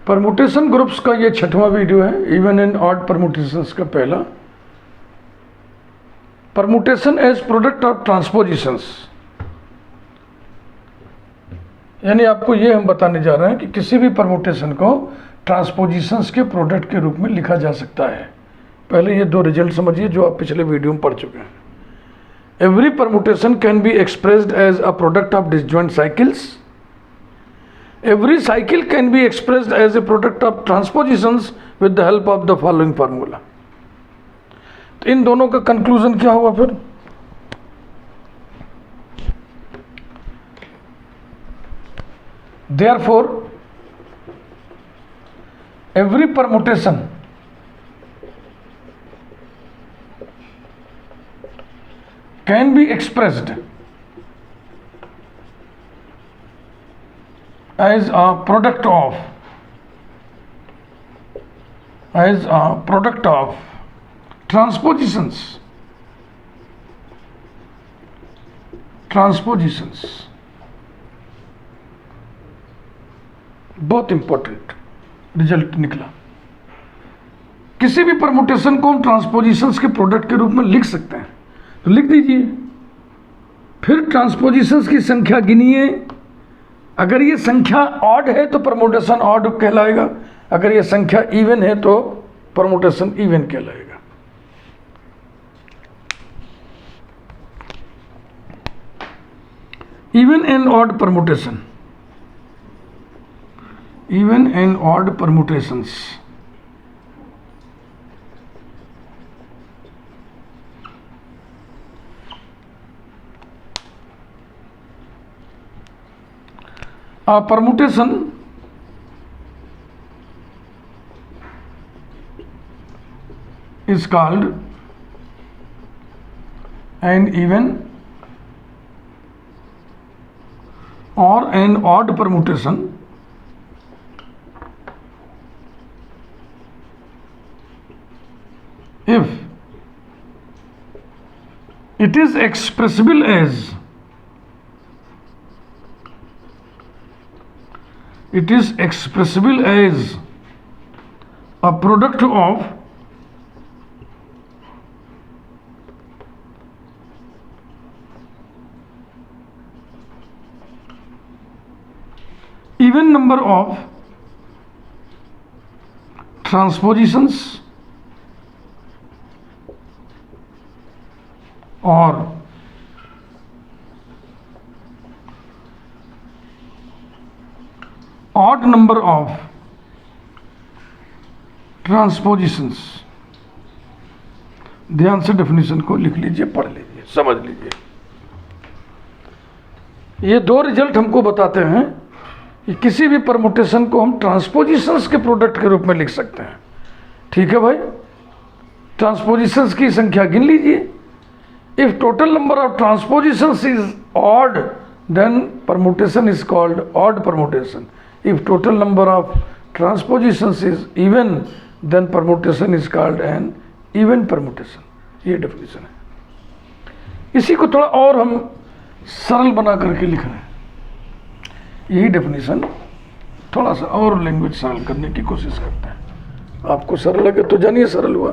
Permutation groups का ये 6वां video है, इवन एंड ऑड परमुटेशंस का पहला। परमुटेशन एज प्रोडक्ट ऑफ ट्रांसपोजिशंस, यानी आपको ये हम बताने जा रहे हैं कि किसी भी परमुटेशन को ट्रांसपोजिशंस के प्रोडक्ट के रूप में लिखा जा सकता है। पहले ये 2 रिजल्ट समझिए जो आप पिछले वीडियो में पढ़ चुके हैं। Every permutation can be expressed as a product of disjoint cycles. Every cycle can be expressed as a product of transpositions with the help of the following formula. तो इन दोनों का कंक्लूजन क्या हुआ फिर? Therefore, every permutation can be expressed as a product of transpositions बहुत important result निकला। किसी भी परमुटेशन को हम ट्रांसपोजिशंस के प्रोडक्ट के रूप में लिख सकते हैं, तो लिख दीजिए। फिर ट्रांसपोजिशंस की संख्या गिनिए। अगर ये संख्या ऑड है तो परमुटेशन ऑड कहलाएगा, अगर ये संख्या इवन है तो परमुटेशन इवन कहलाएगा। Even and odd permutation, even and odd permutations a permutation is called an even or an odd permutation if it is expressible as a product of even number of transpositions or odd number of ट्रांसपोजिशंस। ध्यान से definition को लिख लीजिए, पढ़ लीजिए, समझ लीजिए। ये 2 रिजल्ट हमको बताते हैं कि किसी भी परमुटेशन को हम ट्रांसपोजिशंस के प्रोडक्ट के रूप में लिख सकते हैं। ठीक है भाई, ट्रांसपोजिशंस की संख्या गिन लीजिए। If total number of transpositions is odd then permutation is called odd permutation. If total number of transpositions is even, then permutation is called an even permutation। ये डेफिनेशन है। इसी को थोड़ा और हम सरल बना करके लिख रहे हैं। यही डेफिनेशन थोड़ा सा और लैंग्वेज सरल करने की कोशिश करते हैं। आपको सरल लगे तो जानिए सरल हुआ।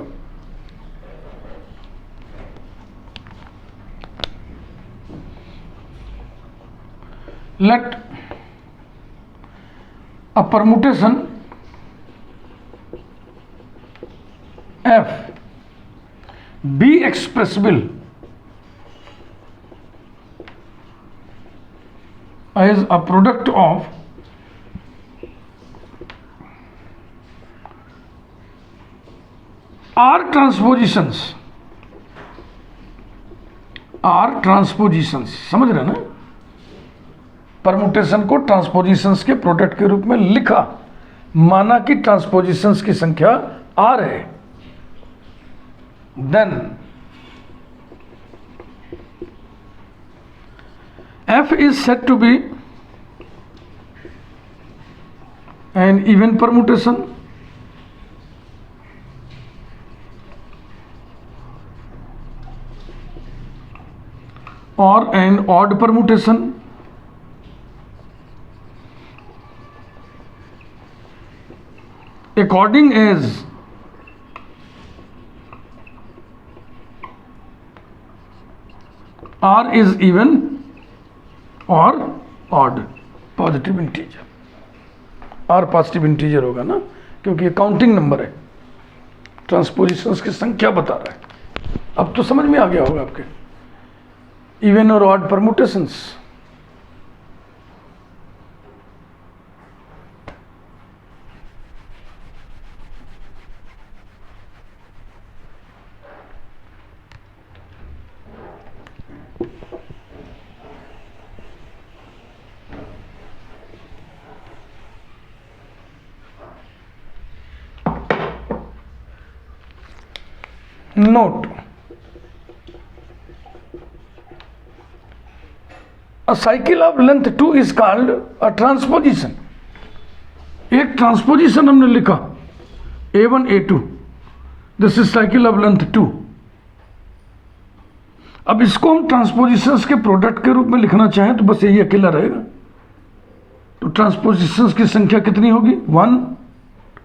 Let a permutation f be expressible as a product of R transpositions, समझ रहे ना? परमुटेशन को ट्रांसपोजिशंस के प्रोडक्ट के रूप में लिखा, माना कि ट्रांसपोजिशंस की संख्या R है, then F is said to be an even permutation or an odd permutation according as R is even or odd, positive integer. R positive integer होगा ना, क्योंकि ये काउंटिंग नंबर है, ट्रांसपोजिशंस की संख्या बता रहा है। अब तो समझ में आ गया होगा आपके इवन और odd permutations. Note, a cycle of length 2 is called a transposition। एक ट्रांसपोजिशन हमने लिखा A1 A2, this is cycle of length 2। अब इसको हम ट्रांसपोजिशंस के प्रोडक्ट के रूप में लिखना चाहें तो बस यही अकेला रहेगा। तो ट्रांसपोजिशंस की संख्या कितनी होगी?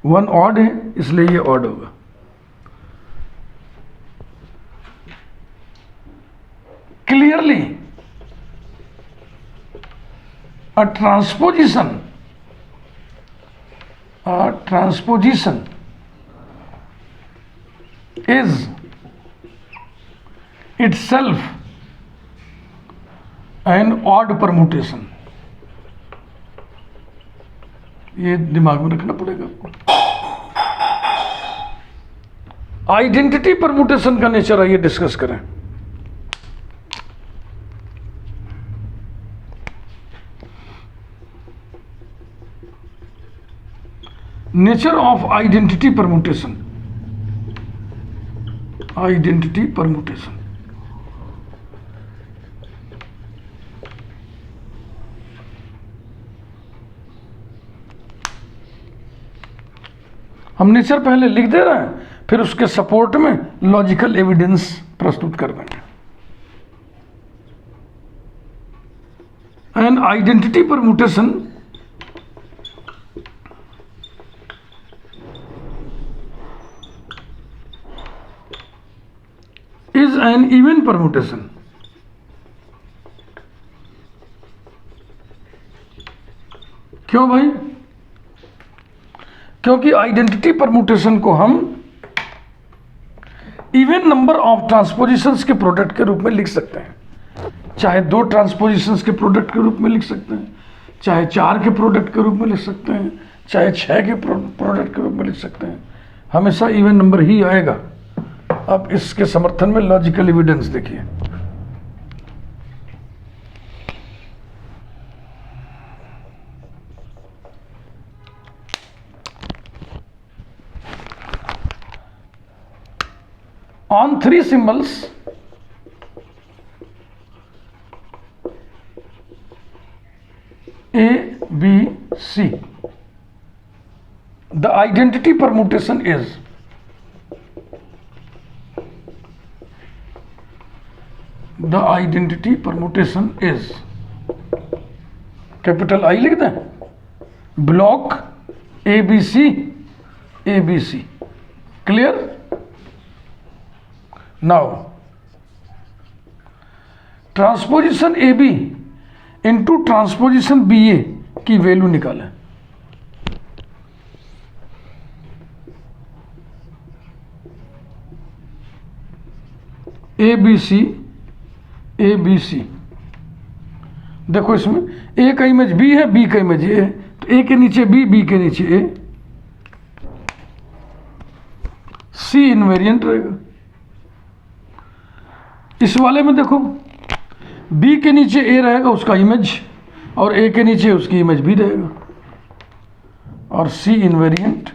1 ऑड है, इसलिए ये ऑड होगा। Clearly, a transposition is itself an odd permutation। ये दिमाग में रखना पड़ेगा आपको। आइडेंटिटी परमुटेशन का नेचर आइए डिस्कस करें। Nature of identity permutation. Identity permutation हम नेचर पहले लिख दे रहे हैं, फिर उसके सपोर्ट में लॉजिकल एविडेंस प्रस्तुत कर देंगे। An identity permutation is an even permutation। क्यों भाई? क्योंकि आइडेंटिटी परमुटेशन को हम इवन नंबर ऑफ ट्रांसपोजिशंस के प्रोडक्ट के रूप में लिख सकते हैं। चाहे 2 ट्रांसपोजिशंस के प्रोडक्ट के रूप में लिख सकते हैं, चाहे 4 के प्रोडक्ट के रूप में लिख सकते हैं, चाहे 6 के प्रोडक्ट के रूप में लिख सकते हैं। हमेशा इवन नंबर ही आएगा। अब इसके समर्थन में लॉजिकल एविडेंस देखिए। On 3 symbols A, B, C, the identity permutation is capital I लिख दें, block ABC ABC। Clear? Now transposition AB into transposition BA की वैल्यू निकालें। ABC ABC, देखो इसमें A का इमेज B है, B का इमेज A है, तो A के नीचे B, B के नीचे A, C इनवेरिएंट रहेगा। इस वाले में देखो B के नीचे A रहेगा उसका इमेज, और A के नीचे उसकी इमेज B रहेगा, और C इनवेरिएंट।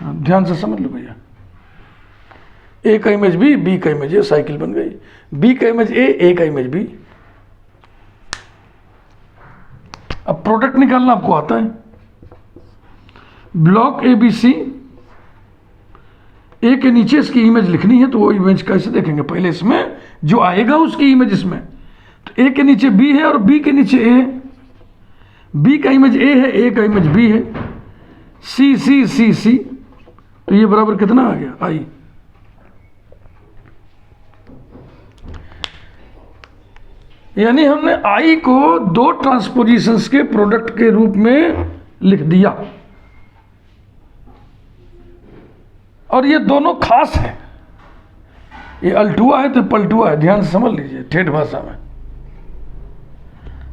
ध्यान से समझ लो भैया, A का इमेज B, B का इमेज A, साइकिल बन गई। B का इमेज A का इमेज B। अब प्रोडक्ट निकालना आपको आता है। ब्लॉक ABC, A के नीचे इसकी इमेज लिखनी है, तो वो इमेज कैसे देखेंगे? पहले इसमें जो आएगा उसकी इमेज इसमें, तो A के नीचे B है और B के नीचे A है। B का इमेज A है, A का इमेज B है, सी सी सी सी, तो ये बराबर कितना आ गया, आई। यानी हमने आई को दो ट्रांसपोजिशंस के प्रोडक्ट के रूप में लिख दिया, और ये दोनों खास हैं। ये अल्टुआ है तो पलटुआ है, ध्यान से समझ लीजिए ठेठ भाषा में।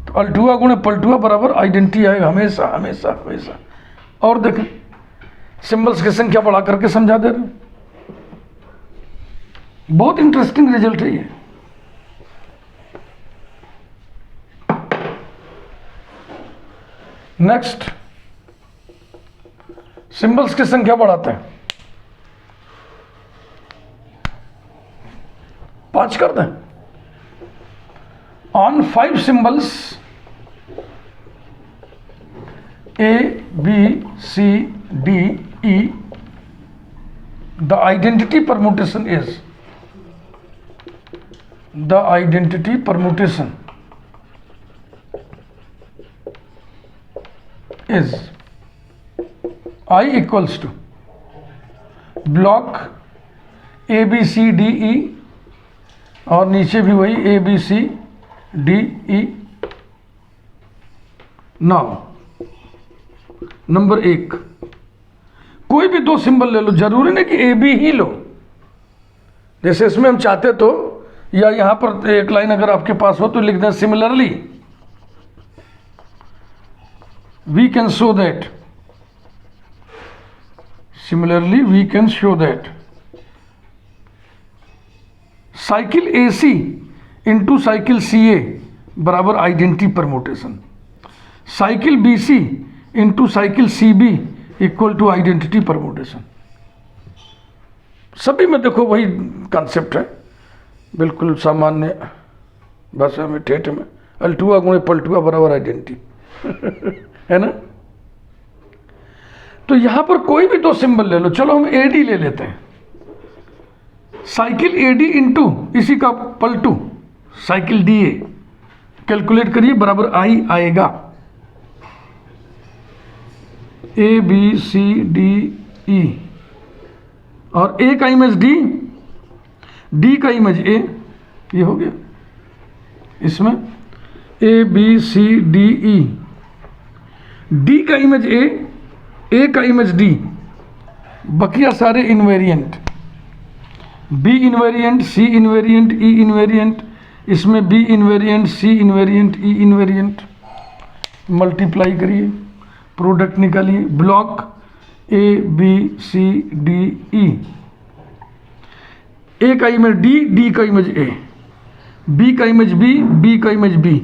तो अल्टुआ गुणे पलटुआ बराबर आइडेंटिटी आएगा हमेशा हमेशा हमेशा। और देखें सिंबल्स की संख्या बढ़ा करके समझा दे रहे हैं, बहुत इंटरेस्टिंग रिजल्ट है ये। नेक्स्ट, सिंबल्स की संख्या बढ़ाते हैं, 5 कर दें। On 5 symbols A, B, C, D, E, the identity permutation is, the identity permutation is I equals to block A, B, C, D, E, और नीचे भी वही A, B, C, D, E। Now number 1, कोई भी दो symbol ले लो, जरूरी नहीं कि ए बी ही लो। जैसे इसमें हम चाहते तो, या यहां पर एक लाइन अगर आपके पास हो तो लिख दें similarly we can show that, similarly we can show that cycle A C into cycle C A बराबर identity permutation, cycle B C into cycle C B equal to identity permutation. सभी में देखो वही कॉन्सेप्ट है, बिल्कुल सामान्य भाषा में ठेठ में, अल्टुआ गुणे पलटुआ बराबर आइडेंटिटी है ना। तो यहां पर कोई भी दो सिंबल ले लो, चलो हम एडी ले लेते हैं, साइकिल एडी इंटू इसी का Paltu cycle D A, calculate करिए बराबर आई आएगा। ए बी सी डी ई, और ए का इमेज डी, डी का इमेज ए, ये हो गया। इसमें A B C D E, D का इमेज ए का इमेज डी, बकिया सारे invariant, B invariant, C invariant, E invariant, इसमें B invariant, C invariant, E invariant. Multiply करिए, प्रोडक्ट निकालिए, block A B C D E, A का image D, D का image A, B का image B, B का image B,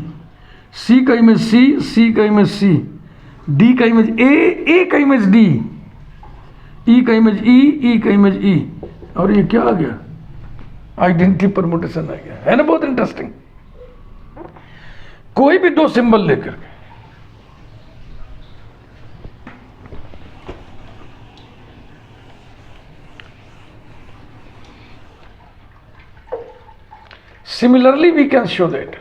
C का image सी, सी का image सी, D का इमेज ए का इमेज डी, ई का इमेज ई का इमेज ई, और ये क्या आ गया, आइडेंटिटी परमुटेशन आ गया, है ना। बहुत इंटरेस्टिंग। कोई भी दो सिंबल लेकर के similarly we can show that,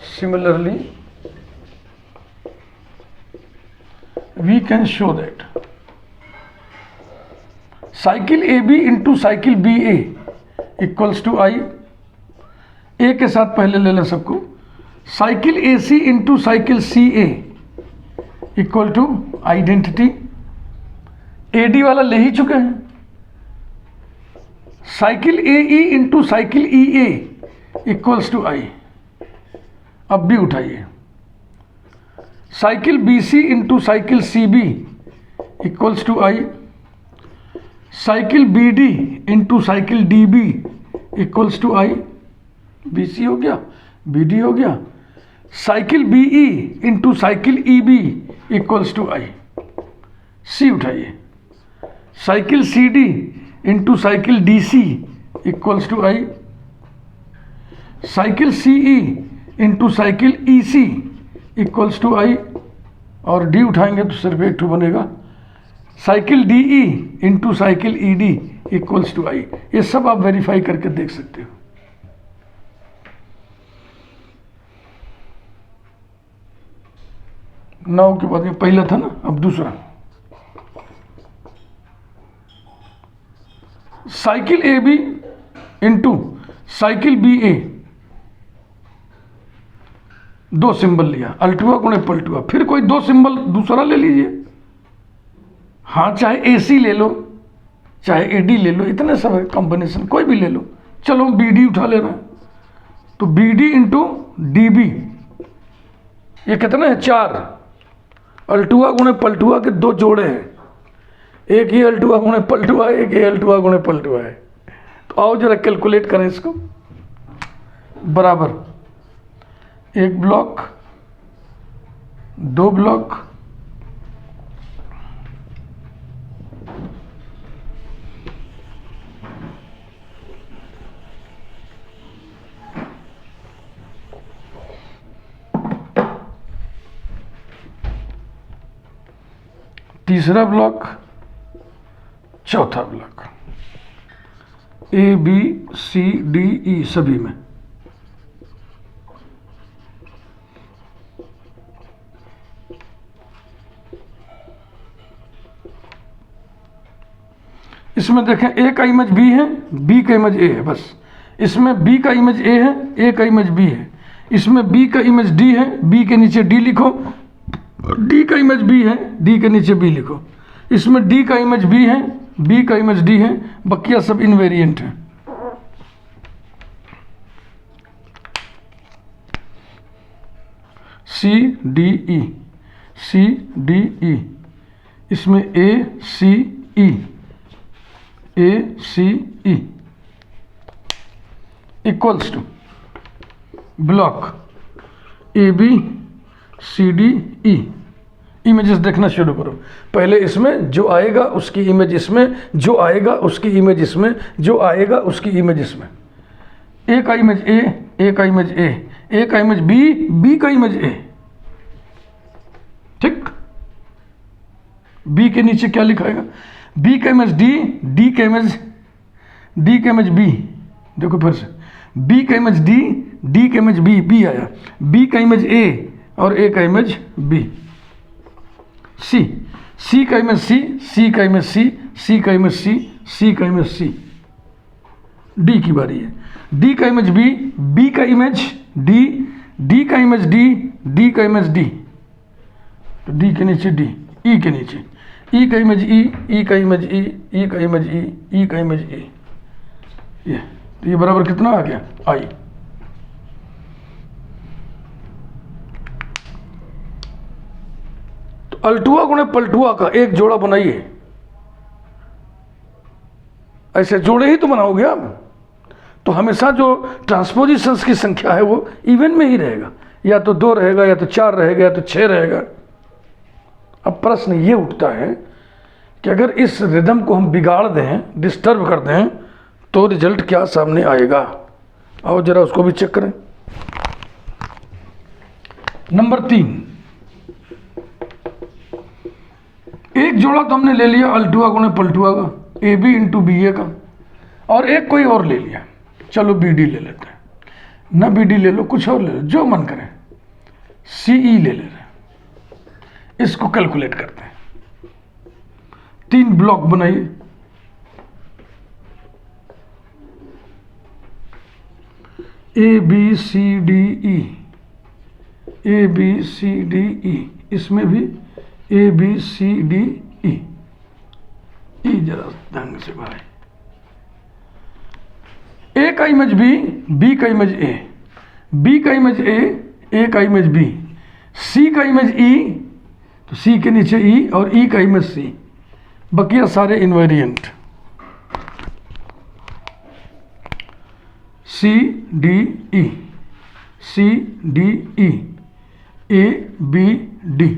similarly we can show that cycle A B into cycle B A equals to I, A के साथ पहले ले लें सबको, cycle A C into cycle C A equal to identity, A D वाला ले ही चुके हैं, cycle A E into cycle E A equals to I. अब भी उठाइए, cycle B C into cycle C B equals to I, cycle B D into cycle D B equals to I, B C हो गया, B D हो गया, cycle B E into cycle E B equals to I, C उठाइए, cycle C D into cycle D C equals to I, cycle C E into cycle E C equals to I, और D उठाएंगे तो सिर्फ एक two बनेगा, cycle D E into cycle E D equals to I. ये सब आप verify करके देख सकते हो। नाउ के बाद ये पहला था ना, अब दूसरा। Cycle A B into cycle B A, दो सिंबल लिया, अल्टुआ गुणे पलटुआ। फिर कोई दो सिंबल दूसरा ले लीजिए, हाँ चाहे ए सी ले लो चाहे ए डी ले लो, इतने सब है कॉम्बिनेशन, कोई भी ले लो। चलो बी डी उठा ले रहे हैं, तो B D into D B, ये कितने हैं? 4। अल्टुआ गुणे पलटुआ के दो जोड़े हैं, एक ही अल्टुआ गुणे पलटुआ है, एक ही अल्टुआ गुणे पलटुआ है। तो आओ जरा कैलकुलेट करें इसको। बराबर एक ब्लॉक, दो ब्लॉक, तीसरा ब्लॉक, चौथा block, A B C D E सभी में। इसमें देखें ए का इमेज बी है, बी का इमेज ए है, बस। इसमें बी का इमेज ए है, ए का इमेज बी है। इसमें बी का इमेज डी है, बी के नीचे डी लिखो। डी का इमेज बी है, डी के नीचे बी लिखो। इसमें डी का इमेज बी है, बी का इमेज डी है, बकिया सब इनवेरिएंट है। सी D E, C D E, इसमें A C E, A C E equals to block A B C D E. Images देखना शुरू करो। पहले इसमें जो आएगा उसकी इमेज इसमें, जो आएगा उसकी इमेज इसमें, जो आएगा उसकी इमेज इसमें। ए का इमेज ए, ए का इमेज ए, ए का इमेज बी, बी का इमेज ए। ठीक, बी के नीचे क्या लिखाएगा? बी का इमेज डी, डी का इमेज, डी का इमेज बी। देखो फिर से, बी का इमेज डी, डी का इमेज बी, बी आया। बी का इमेज ए और ए का इमेज बी। सी, सी का इमेज सी, सी का इमेज सी, सी का इमेज सी, सी का इमेज सी। डी की बारी है। डी का इमेज बी, बी का इमेज डी, डी का इमेज डी, डी का इमेज डी। तो डी के नीचे डी, ई के नीचे ई का इमेज ई, ई का इमेज ई, ई का इमेज ई, ई का इमेज ई। ये बराबर कितना आ गया? आई। तो अल्टुआ गुणे पलटुआ का एक जोड़ा बनाइए। ऐसे जोड़े ही तो बनाओगे आप। तो हमेशा जो ट्रांसपोजिशंस की संख्या है वो इवन में ही रहेगा, या तो 2 रहेगा, या तो 4 रहेगा, या तो 6 रहेगा। अब प्रश्न ये उठता है कि अगर इस रिदम को हम बिगाड़ दें, डिस्टर्ब कर दें, तो रिजल्ट क्या सामने आएगा? आओ जरा उसको भी चेक करें। नंबर 3, एक जोड़ा तो हमने ले लिया अल्टुआ गुणे पलटुआ का, ए बी इंटू बी ए का, और एक कोई और ले लिया। चलो बी डी ले लेते हैं, ना बी डी ले लो, कुछ और ले लो, जो मन करे। सी ई ले ले रहे, इसको कैलकुलेट करते हैं। 3 ब्लॉक बनाइए। A B C D E, A B C D E, इसमें भी ए बी सी डी ई। ई जरा ढंग से भाई। ए का इमेज बी, बी का इमेज ए, बी का इमेज ए का इमेज बी, सी का इमेज ई, तो सी के नीचे ई, और ई का इमेज सी। बकिया सारे invariant. C D E, C D E, A B D.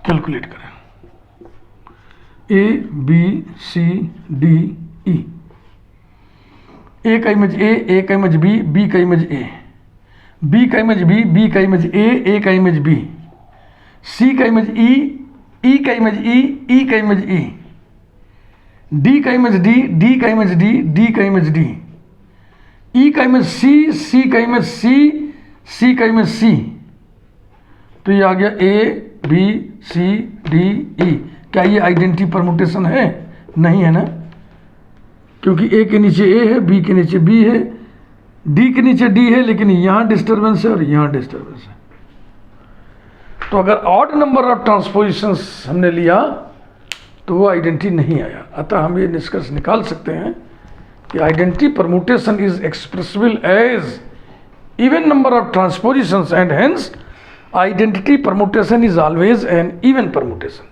Calculate करें। A B C D E, A का इमेज ए का इमेज बी, बी का इमेज ए, बी का इमेज बी, बी का इमेज ए का image B, C का image ई का image ई का इमेज ई, डी का इमेज डी, डी का इमेज डी, डी का इमेज डी, ई का इमेज सी का इमेज सी, सी का में सी, तो ये आ गया ए बी सी डी ई। क्या ये आइडेंटिटी परमुटेशन है? नहीं है ना, क्योंकि ए के नीचे ए है, बी के नीचे बी है, डी के नीचे डी है, लेकिन यहाँ डिस्टर्बेंस है और यहाँ डिस्टर्बेंस है। तो अगर ऑड नंबर ऑफ ट्रांसपोजिशंस हमने लिया तो वो आइडेंटिटी नहीं आया। अतः हम ये निष्कर्ष निकाल सकते हैं कि identity permutation is expressible as even number of transpositions and hence identity permutation is always an even permutation.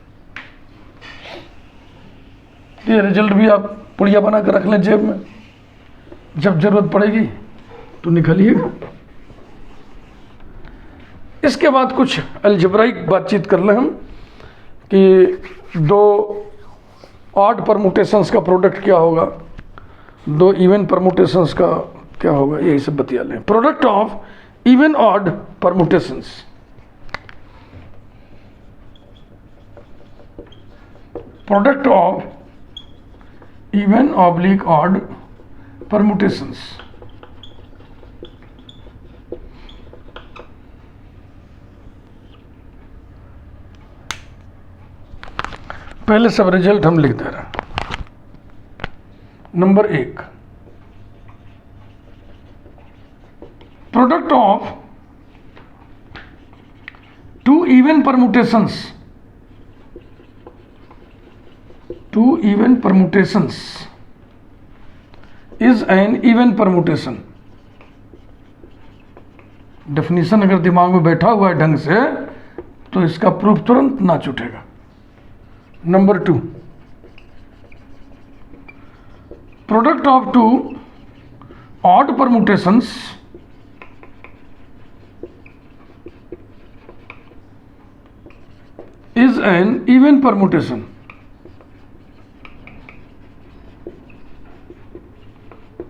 ये रिजल्ट भी आप पुड़िया बना कर रख लें जेब में, जब जरूरत पड़ेगी तो निकालिएगा। इसके बाद कुछ अलजेब्राइक बातचीत कर लें हम कि दो ऑड परमुटेशंस का प्रोडक्ट क्या होगा, दो इवन परमुटेशंस का क्या होगा, यही सब बतिया लें। Product of even odd permutations, product of even oblique odd permutations. पहले सब रिजल्ट हम लिख दे रहे हैं। Number 1, product of two even permutations, two even permutations is an even permutation. Definition अगर दिमाग में बैठा हुआ है ढंग से तो इसका प्रूफ तुरंत नाच उठेगा। Number 2, product of two odd permutations is an even permutation.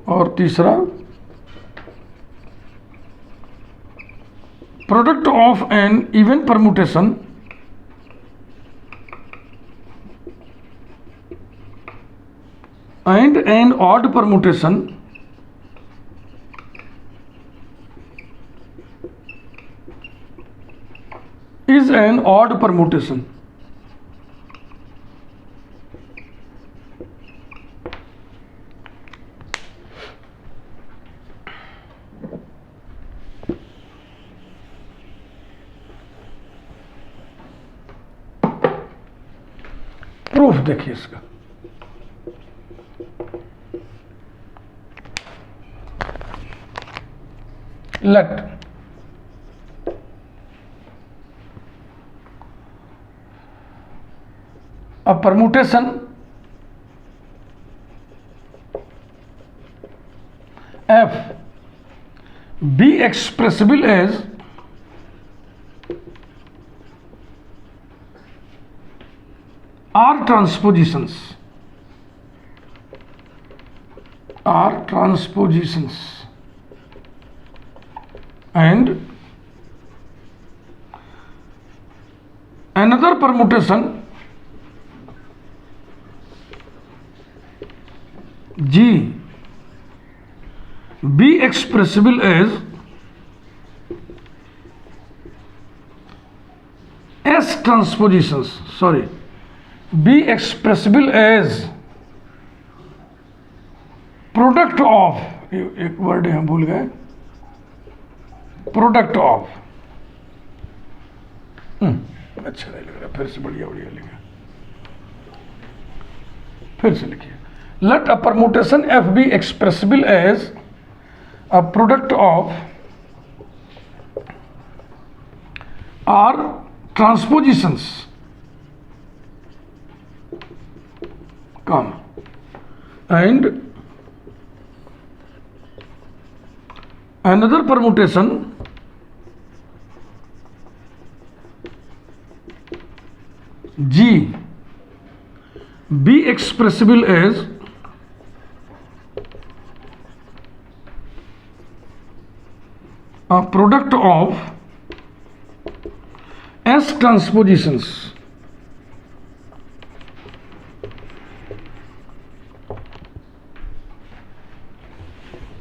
और तीसरा, product of an even permutation and an odd permutation is an odd permutation। Proof देखिए इसका। Let a permutation F be expressible as R transpositions, R transpositions, and another permutation G be expressible as S transpositions, sorry, be expressible as product of, एक word हम भूल गए, product of, अच्छा नहीं लग रहा, फिर से बढ़िया बढ़िया लिखा, फिर से लिखिए। Let a permutation f be expressible as a product of r transpositions, and another permutation G be expressible as a product of S transpositions,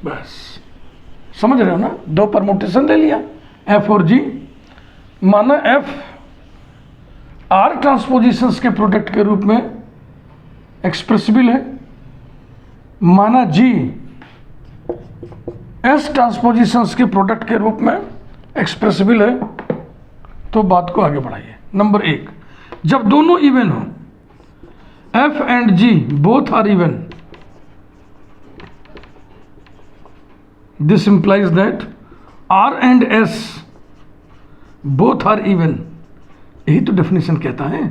बस समझ रहे हो ना, दो परमुटेशन ले लिया एफ और जी। माना एफ आर ट्रांसपोजिशंस के प्रोडक्ट के रूप में एक्सप्रेसिबल है, माना जी एस ट्रांसपोजिशंस के प्रोडक्ट के रूप में एक्सप्रेसिबल है। तो बात को आगे बढ़ाइए। नंबर 1, जब दोनों इवन हो, F and G both are even, this implies that R and S both are even. यही तो डेफिनेशन कहता है।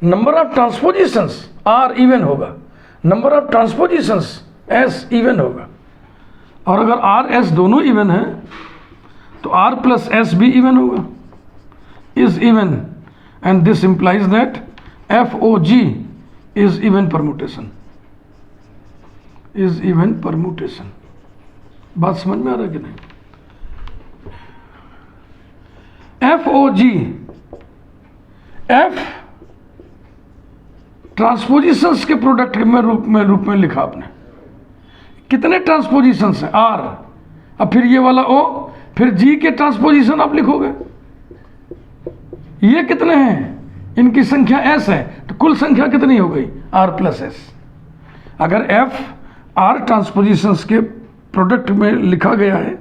Number of transpositions R even होगा, number of transpositions S even होगा। और अगर आर एस दोनों इवन है तो आर प्लस एस भी इवन होगा, is even, and this implies that F o G is even permutation, is even permutation. बात समझ में आ रहा है कि नहीं? एफ ओ जी, एफ ट्रांसपोजिशंस के प्रोडक्ट में रूप में लिखा आपने। कितने ट्रांसपोजिशंस हैं? आर, अब फिर ये वाला ओ, फिर जी के ट्रांसपोजिशन आप लिखोगे। ये कितने हैं? इनकी संख्या एस है, तो कुल संख्या कितनी हो गई? R plus S. अगर एफ आर ट्रांसपोजिशंस के प्रोडक्ट में लिखा गया है,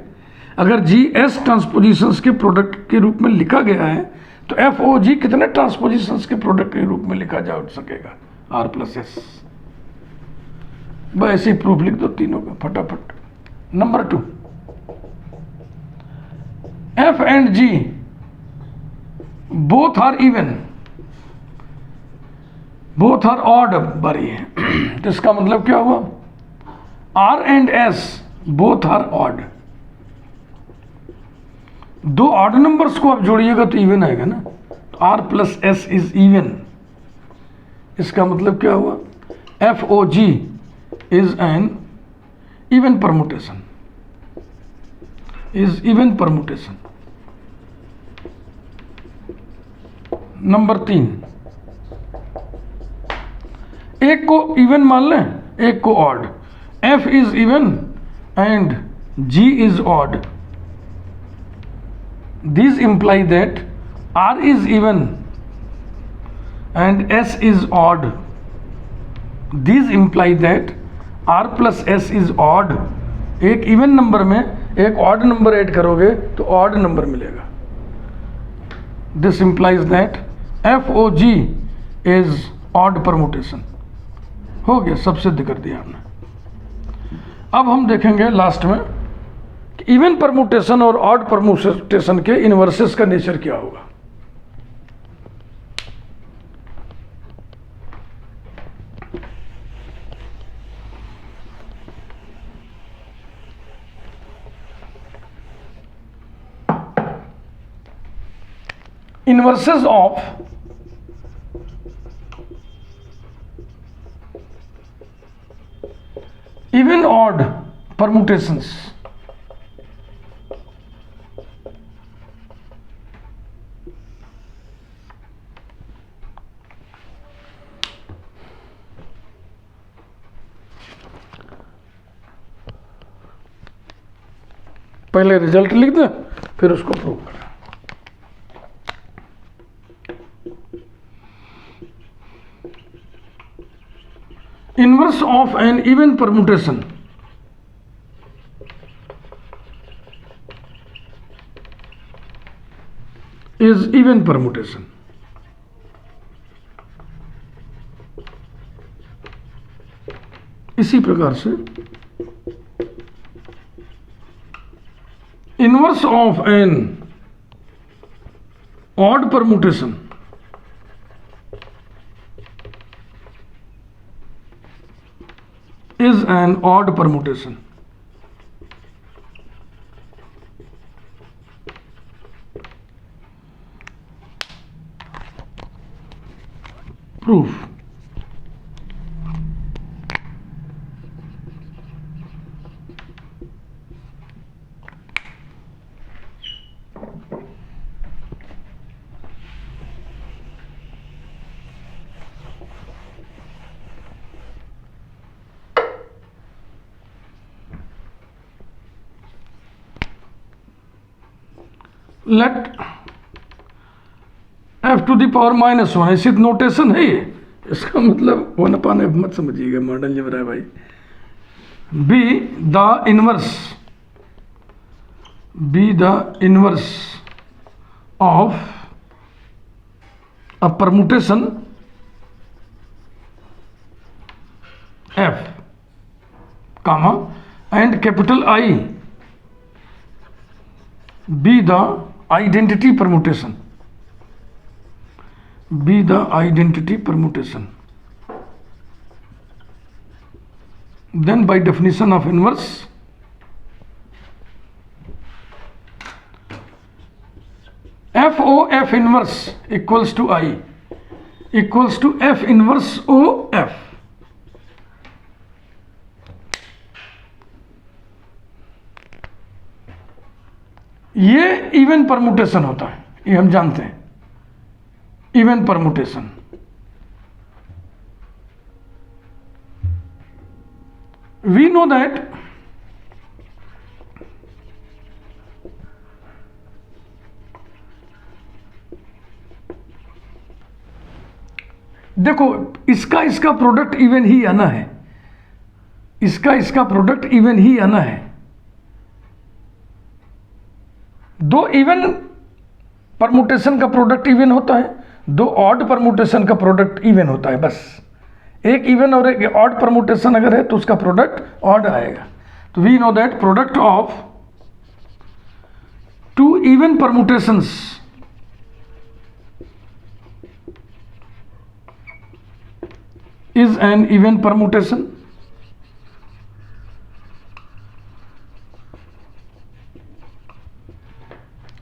अगर जी एस ट्रांसपोजिशंस के प्रोडक्ट के रूप में लिखा गया है, तो एफ ओ जी कितने ट्रांसपोजिशंस के प्रोडक्ट के रूप में लिखा जा सकेगा? R plus S. बस ऐसे ही प्रूफ लिख दो तीनों का फटाफट। Number 2, F and G both are even, both are odd बारी है। तो इसका मतलब क्या हुआ? R and S both are odd. दो ऑड नंबर्स को आप जोड़िएगा तो इवन आएगा ना, तो R plus S is even. इसका मतलब क्या हुआ? F o G is an even permutation, is even permutation. Number 3, एक को इवन मान लें, एक को odd. F is even and G is odd, these imply that R is even and S is odd. These imply that R plus S is odd. एक even number में एक odd number add करोगे तो odd number मिलेगा। This implies that FOG is odd permutation। हो गया, सब सिद्ध कर दिया हमने। अब हम देखेंगे लास्ट में इवन परमुटेशन और ऑड परमुटेशन के इनवर्सेस का नेचर क्या होगा। Inverses of even odd permutations. पहले रिजल्ट लिख दें, फिर उसको प्रूव करें। Inverse of an even permutation is even permutation. इसी प्रकार से inverse of an odd permutation is an odd permutation. Proof. Let f to the power -1, ऐसी नोटेशन है ये, इसका मतलब 1/f मत समझिएगा, मॉडर्न अलजेब्रा है भाई। Be the inverse of a permutation f, comma, and capital I be the identity permutation, then by definition of inverse, f o f inverse equals to I equals to f inverse o f। ये even permutation होता है, ये हम जानते हैं, even permutation. We know that देखो, इसका product even he आना है, इसका प्रोडक्ट इवन ही आना है। दो इवन परमुटेशन का प्रोडक्ट इवन होता है, दो ऑड परमुटेशन का प्रोडक्ट इवन होता है, बस। एक इवन और एक ऑड परमुटेशन अगर है तो उसका प्रोडक्ट ऑड आएगा। तो we know that product of two even permutations is an even permutation,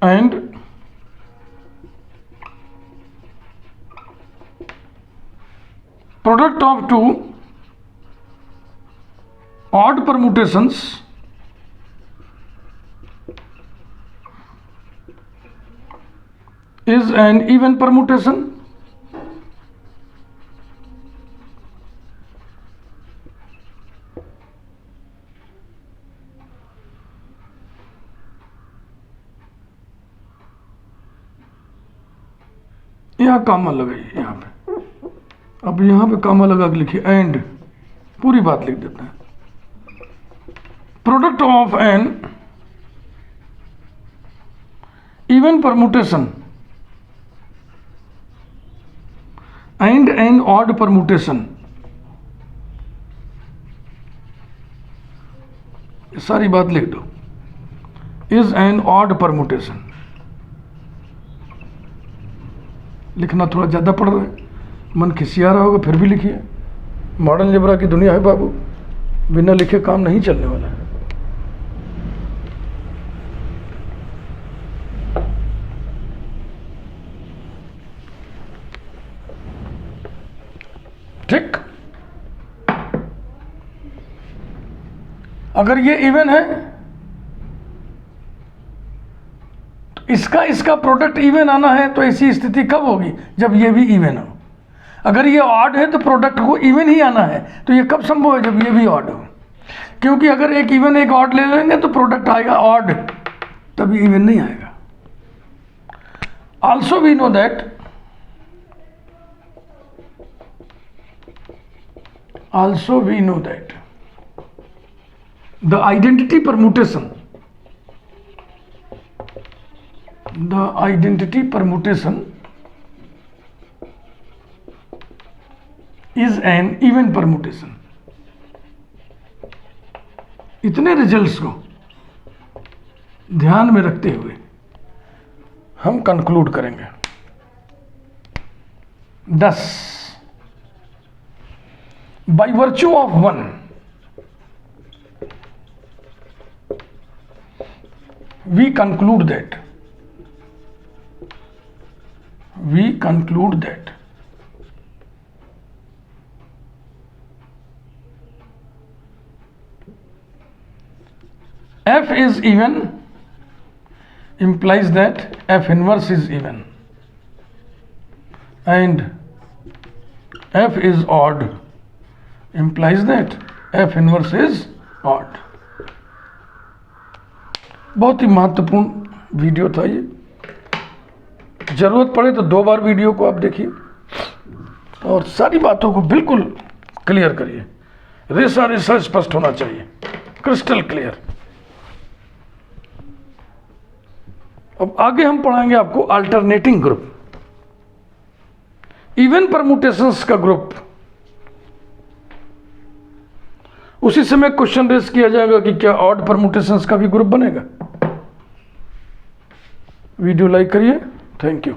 and product of two odd permutations is an even permutation, यहाँ कामा लगाइए, यहाँ पे, अब यहाँ पे कामा लगा के लिखिए एंड, पूरी बात लिख देते हैं। Product of an even permutation and an odd permutation, सारी बात लिख दो, इज एन ऑड परमुटेशन। लिखना थोड़ा ज़्यादा पड़ रहा है, मन खिसिया रहा होगा, फिर भी लिखिए। मॉडर्न अलजेब्रा की दुनिया है बाबू, बिना लिखे काम नहीं चलने वाला है। ठीक, अगर ये इवन है तो इसका प्रोडक्ट इवन आना है, तो ऐसी स्थिति कब होगी? जब ये भी इवन हो। अगर ये ऑड है तो प्रोडक्ट को इवन ही आना है, तो ये कब संभव है? जब ये भी ऑड हो। क्योंकि अगर एक इवन एक ऑड ले लेंगे तो प्रोडक्ट आएगा ऑड, तभी इवन नहीं आएगा। Also we know that the identity permutation is an even permutation। इतने रिजल्ट्स को ध्यान में रखते हुए हम कंक्लूड करेंगे। 10 by virtue of 1 we conclude that f is even implies that f inverse is even, and f is odd implies that f inverse is odd। बहुत ही महत्वपूर्ण वीडियो था ये। ज़रूरत पड़े तो 2 बार वीडियो को आप देखिए और सारी बातों को बिल्कुल क्लियर करिए। रेसा रेसा स्पष्ट होना चाहिए, क्रिस्टल क्लियर। अब आगे हम पढ़ाएंगे आपको अल्टरनेटिंग ग्रुप, इवन परमुटेशंस का ग्रुप। उसी समय क्वेश्चन रेस किया जाएगा कि क्या ऑड परमुटेशंस का भी ग्रुप बनेगा। वीडियो लाइक करिए। Thank you.